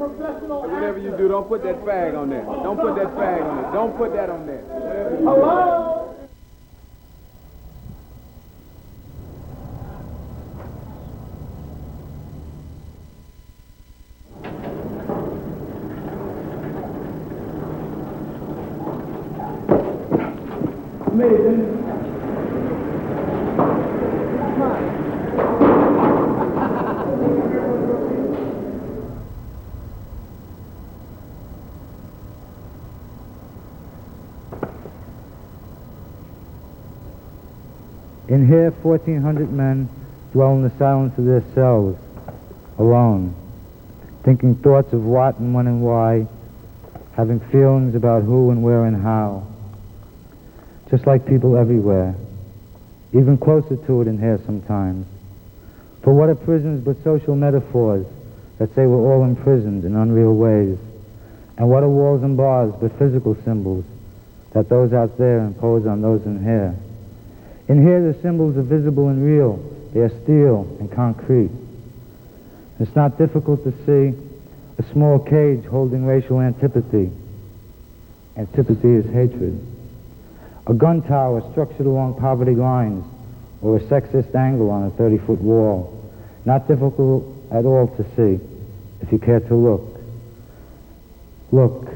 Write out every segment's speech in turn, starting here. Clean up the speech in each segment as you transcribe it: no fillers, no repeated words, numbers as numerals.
professional actor. Whatever you do, don't put that fag on there. Don't put that fag on it. Don't put that on there. Hello? Amazing. In here, 1,400 men dwell in the silence of their cells, alone, thinking thoughts of what and when and why, having feelings about who and where and how. Just like people everywhere, even closer to it in here sometimes. For what are prisons but social metaphors that say we're all imprisoned in unreal ways? And what are walls and bars but physical symbols that those out there impose on those in here? In here, the symbols are visible and real. They are steel and concrete. It's not difficult to see a small cage holding racial antipathy. Antipathy is hatred. A gun tower structured along poverty lines, or a sexist angle on a 30-foot wall. Not difficult at all to see, if you care to look. Look,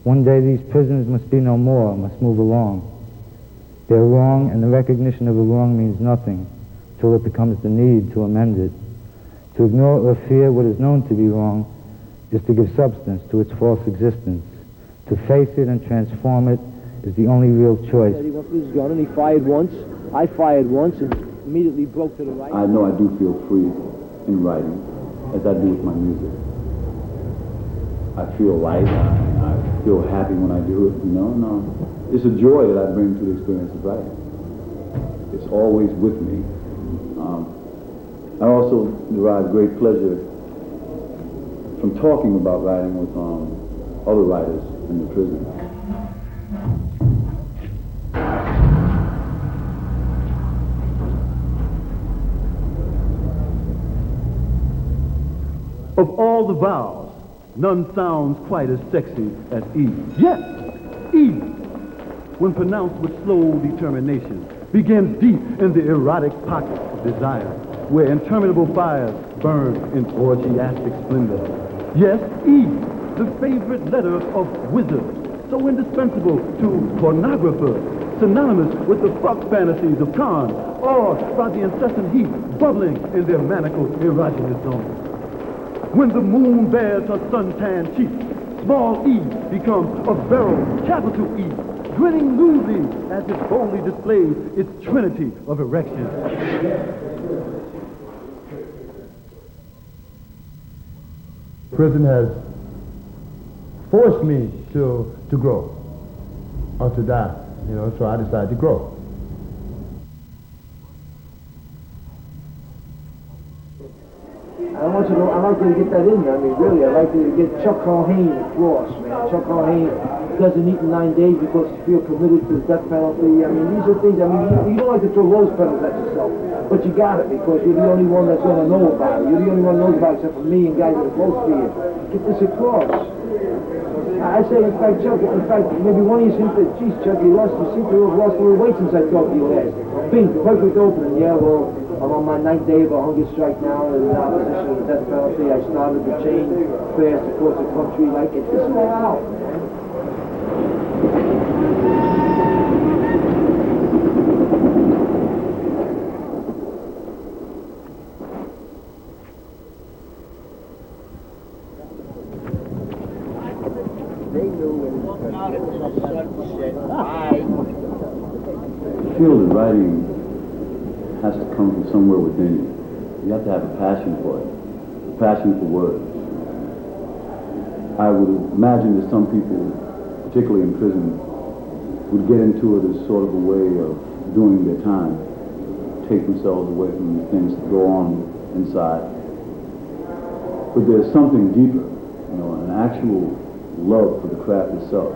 one day these prisons must be no more, must move along. They're wrong, and the recognition of a wrong means nothing till it becomes the need to amend it. To ignore or fear what is known to be wrong is to give substance to its false existence. To face it and transform it is the only real choice. He went with his gun and he fired once. I fired once and immediately broke to the right. I know I do feel free in writing, as I do with my music. I feel light. I feel happy when I do it, you know. No, it's a joy that I bring to the experience of writing. It's always with me. I also derive great pleasure from talking about writing with other writers in the prison. Of all the vowels, none sounds quite as sexy as E. Yes, E, when pronounced with slow determination, begins deep in the erotic pocket of desire, where interminable fires burn in orgiastic splendor. Yes, E, the favorite letter of wizards, so indispensable to pornographers, synonymous with the fuck fantasies of Khan, or by the incessant heat bubbling in their manacled erogenous zones. When the moon bears her suntanned cheeks, small E becomes a barrel, capital E, grinning lewdly as it boldly displays its trinity of erection. Prison has forced me to grow or to die, you know, so I decided to grow. I want you to know, I'd like you to get that in there. I mean, really, I'd like you to get Chuck Culhane across, man. Chuck Culhane doesn't eat in 9 days because he feels committed to the death penalty. I mean, these are things, I mean, you don't like to throw rose petals at yourself, but you got it because you're the only one that's going to know about it. You're the only one who knows about it except for me and guys that are close to you. Get this across. I say, in fact, Chuck, maybe one of you think that, geez, Chuck, you seem to have lost a little weight since I talked to you last. Bing, perfect opening. Yeah, well, I'm on my 9th day of a hunger strike now in opposition to the death penalty. I started the chain fast across the country. Like, get this all out, man. I feel that writing has to come from somewhere within you. You have to have a passion for it, a passion for words. I would imagine that some people, particularly in prison, would get into it as sort of a way of doing their time, take themselves away from the things that go on inside. But there's something deeper, you know, an actual love for the craft itself.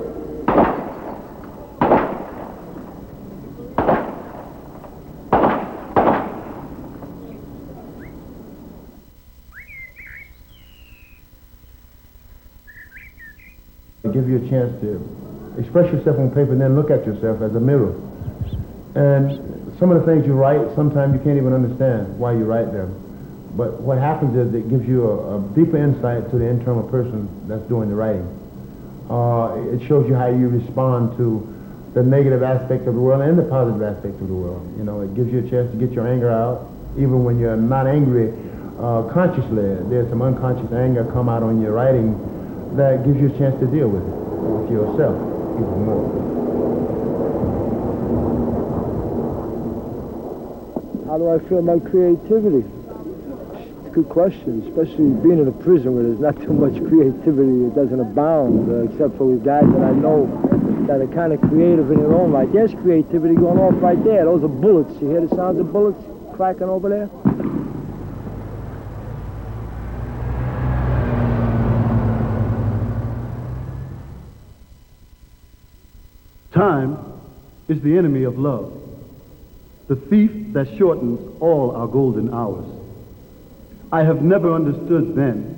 It gives you a chance to express yourself on paper and then look at yourself as a mirror. And some of the things you write, sometimes you can't even understand why you write them. But what happens is it gives you a deeper insight to the internal person that's doing the writing. It shows you how you respond to the negative aspect of the world and the positive aspect of the world. You know, it gives you a chance to get your anger out, even when you're not angry consciously. There's some unconscious anger come out on your writing that gives you a chance to deal with it, with yourself, even more. How do I feel about creativity? Good question, especially being in a prison where there's not too much creativity. It doesn't abound, except for the guys that I know that are kind of creative in their own right. There's creativity going off right there. Those are bullets. You hear the sounds of bullets cracking over there? Time is the enemy of love, the thief that shortens all our golden hours. I have never understood then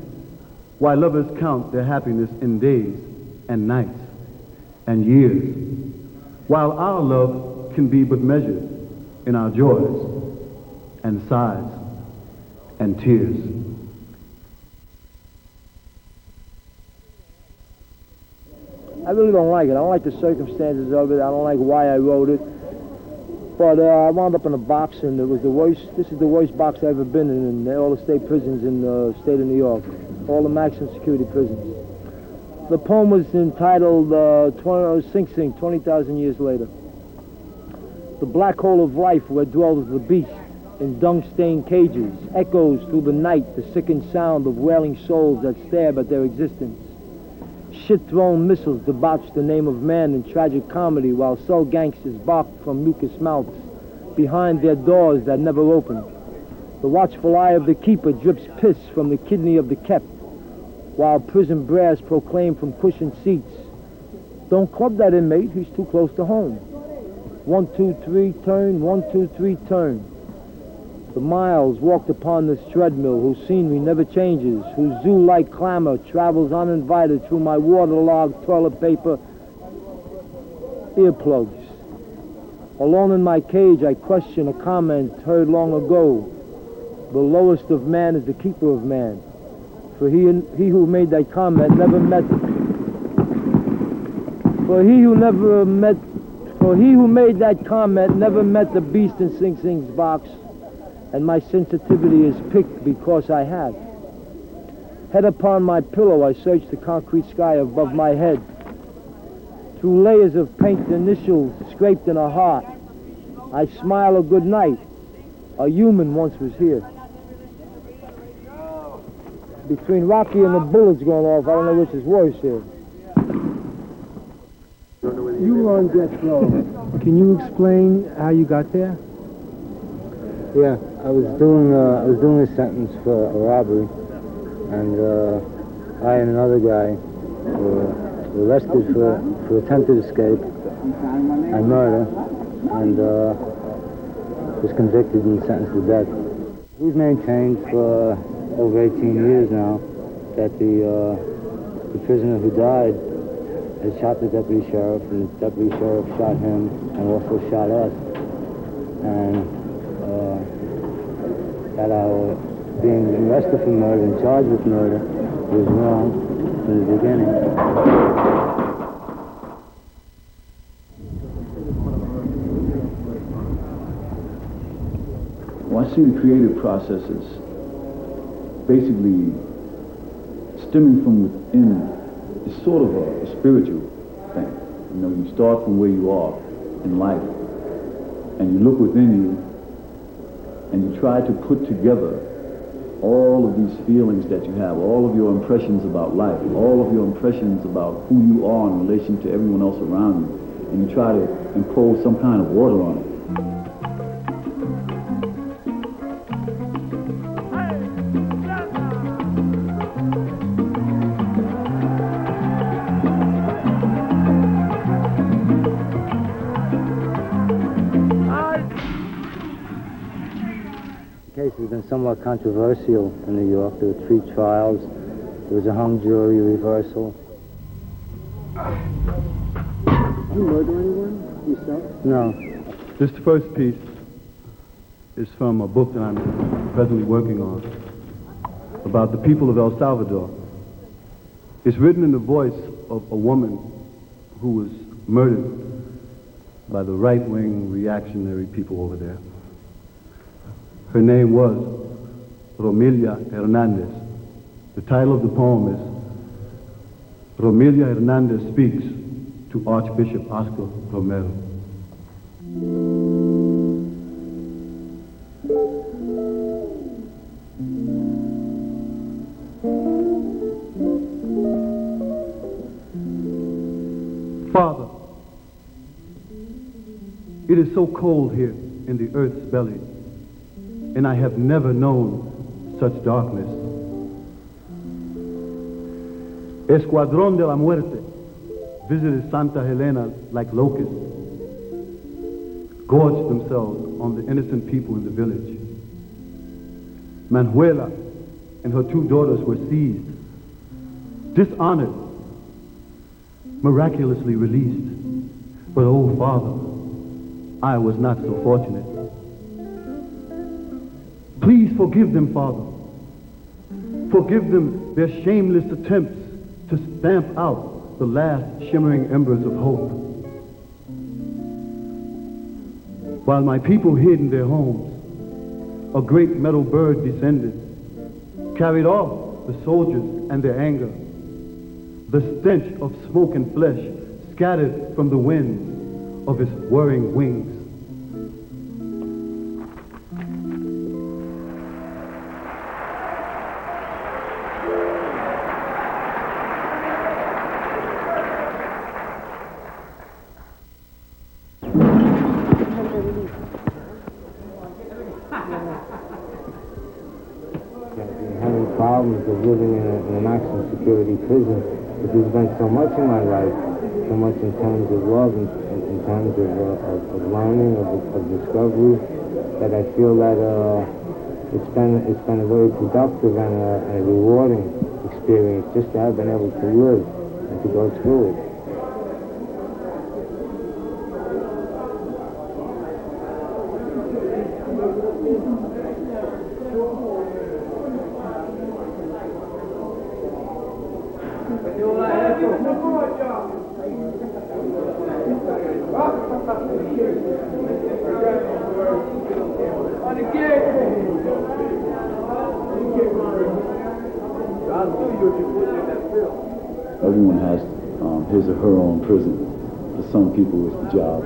why lovers count their happiness in days and nights and years, while our love can be but measured in our joys and sighs and tears. I really don't like it. I don't like the circumstances of it. I don't like why I wrote it. But I wound up in a box, and it was the worst. This is the worst box I've ever been in all the state prisons in the state of New York, all the maximum security prisons. The poem was entitled Sing Sing, 20,000 Years Later. The black hole of life where dwells the beast in dung-stained cages echoes through the night the sickened sound of wailing souls that stab at their existence. Shit-thrown missiles debauch the name of man in tragic comedy while cell gangsters bark from mucous mouths behind their doors that never open. The watchful eye of the keeper drips piss from the kidney of the kept while prison brass proclaim from cushioned seats, "Don't club that inmate, he's too close to home. 1, 2, 3, turn, 1, 2, 3, turn." The miles walked upon this treadmill whose scenery never changes, whose zoo-like clamor travels uninvited through my waterlogged toilet paper earplugs. Alone in my cage, I question a comment heard long ago. The lowest of man is the keeper of man. For he who made that comment never met. For he who made that comment never met the beast in Sing Sing's box. And my sensitivity is picked because I have. Head upon my pillow, I search the concrete sky above my head. Through layers of paint initials scraped in a heart, I smile a good night. A human once was here. Between Rocky and the bullets going off, I don't know which is worse here. You were on death row. Can you explain how you got there? Yeah, I was doing a sentence for a robbery, and I and another guy were arrested for attempted escape and murder, and was convicted and sentenced to death. We've maintained for over 18 years now that the prisoner who died had shot the deputy sheriff, and the deputy sheriff shot him and also shot us, and that our being arrested for murder and charged with murder was wrong from the beginning. Well, I see the creative processes basically stemming from within. It's sort of a spiritual thing. You know, you start from where you are in life, and you look within you, and you try to put together all of these feelings that you have, all of your impressions about life, all of your impressions about who you are in relation to everyone else around you, and you try to impose some kind of order on it. The case has been somewhat controversial in New York. There were 3 trials. There was a hung jury reversal. Did you murder anyone yourself? No. This first piece is from a book that I'm presently working on about the people of El Salvador. It's written in the voice of a woman who was murdered by the right-wing reactionary people over there. Her name was Romilia Hernandez. The title of the poem is Romilia Hernandez Speaks to Archbishop Oscar Romero. Father, it is so cold here in the earth's belly, and I have never known such darkness. Escuadrón de la Muerte visited Santa Helena like locusts, gorged themselves on the innocent people in the village. Manuela and her 2 daughters were seized, dishonored, miraculously released. But oh, Father, I was not so fortunate. Please forgive them, Father. Forgive them their shameless attempts to stamp out the last shimmering embers of hope. While my people hid in their homes, a great metal bird descended, carried off the soldiers and their anger. The stench of smoke and flesh scattered from the wind of its whirring wings. Having problems of living in a maximum security prison, but there's been so much in my life, so much in terms of love, in terms of learning, of discovery, that I feel that it's been a very productive and a rewarding experience just to have been able to live and to go through it. Everyone has his or her own prison. For some people, it's the job.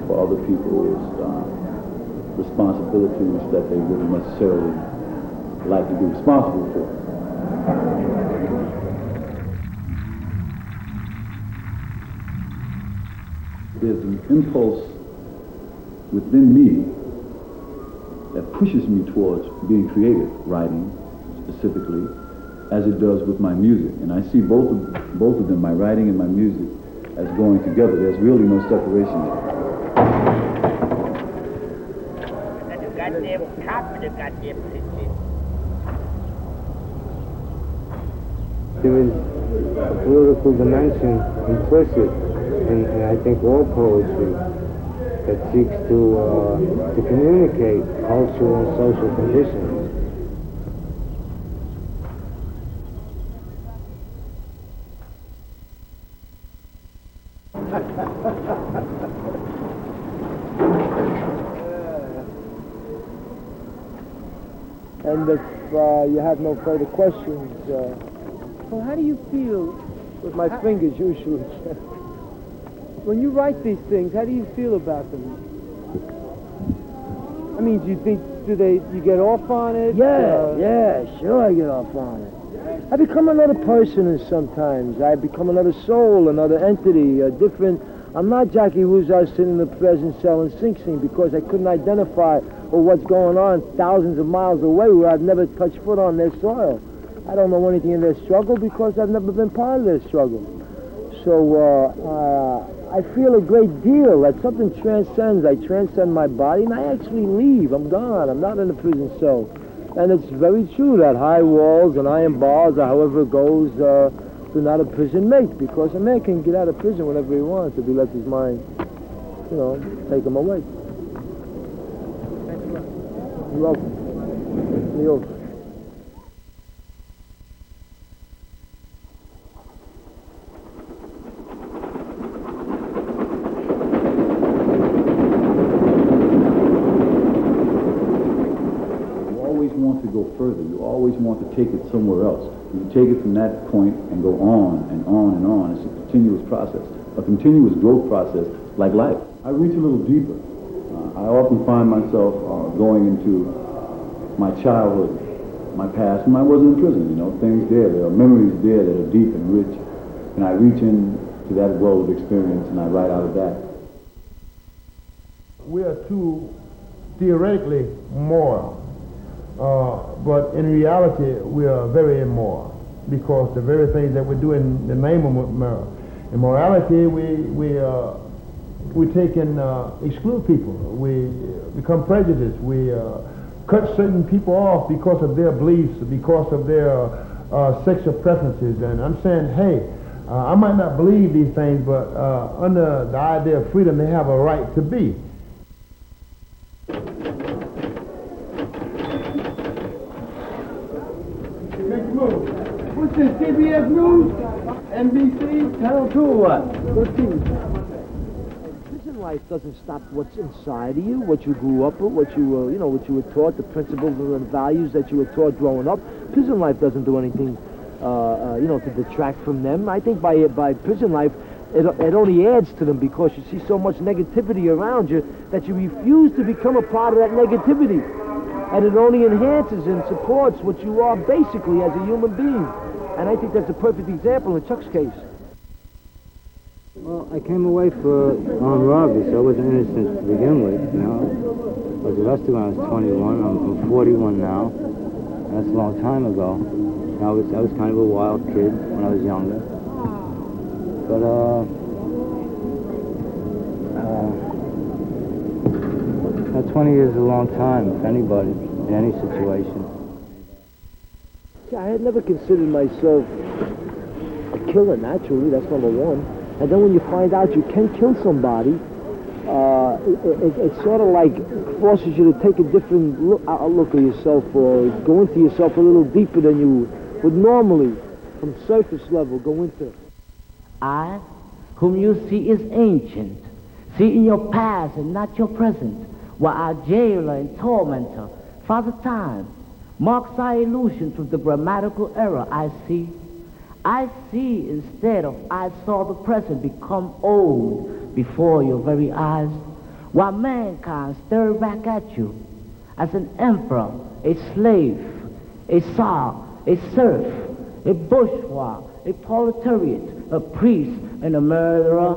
For other people, it's responsibilities that they wouldn't necessarily like to be responsible for. There's an impulse within me that pushes me towards being creative, writing specifically, as it does with my music. And I see both of them, my writing and my music, as going together. There's really no separation there. The goddamn cop in the goddamn prison. There is a political dimension implicit in I think all poetry that seeks to communicate cultural and social conditions. And if you have no further questions, well, how do you feel with my fingers usually? When you write these things, how do you feel about them? I mean, do you get off on it? Yeah, sure I get off on it. I become another person and sometimes. I become another soul, another entity, a different... I'm not Jackie Woozar sitting in the prison cell in Sing Sing because I couldn't identify what's going on thousands of miles away where I've never touched foot on their soil. I don't know anything in their struggle because I've never been part of their struggle. So I feel a great deal that something transcends. I transcend my body and I actually leave. I'm gone. I'm not in the prison cell. And it's very true that high walls and iron bars or however it goes often not a prison mate, because a man can get out of prison whenever he wants if he lets his mind, take him away. You're welcome. You're welcome. Want to go further. You always want to take it somewhere else. You take it from that point and go on and on and on. It's a continuous process, a continuous growth process like life. I reach a little deeper. I often find myself going into my childhood, my past, when I wasn't in prison, things there are memories there that are deep and rich, and I reach into that world of experience and I write out of that. We are too theoretically moral. But in reality, we are very immoral, because the very things that we do in the name of immorality, we take and exclude people. We become prejudiced. We cut certain people off because of their beliefs, because of their sexual preferences. And I'm saying, hey, I might not believe these things, but under the idea of freedom, they have a right to be. What's this, CBS News? NBC? Channel 2 or what? Prison life doesn't stop what's inside of you, what you grew up with, what you were taught, the principles and values that you were taught growing up. Prison life doesn't do anything, to detract from them. I think by prison life, it only adds to them, because you see so much negativity around you that you refuse to become a part of that negativity. And it only enhances and supports what you are basically as a human being. And I think that's a perfect example in Chuck's case. Well, I came away for armed robbery, so I wasn't innocent to begin with, I was arrested when I was 21. I'm 41 now. That's a long time ago. I was kind of a wild kid when I was younger. But, now 20 years is a long time for anybody, in any situation. Yeah, I had never considered myself a killer, naturally, that's number one. And then when you find out you can kill somebody, it sort of like forces you to take a different look at yourself, or go into yourself a little deeper than you would normally, from surface level, go into. I, whom you see is ancient, see in your past and not your present, while our jailer and tormentor, Father Time, marks our illusion through the grammatical error. I see instead of I saw the present become old before your very eyes, while mankind stare back at you as an emperor, a slave, a Tsar, a serf, a bourgeois, a proletariat, a priest, and a murderer.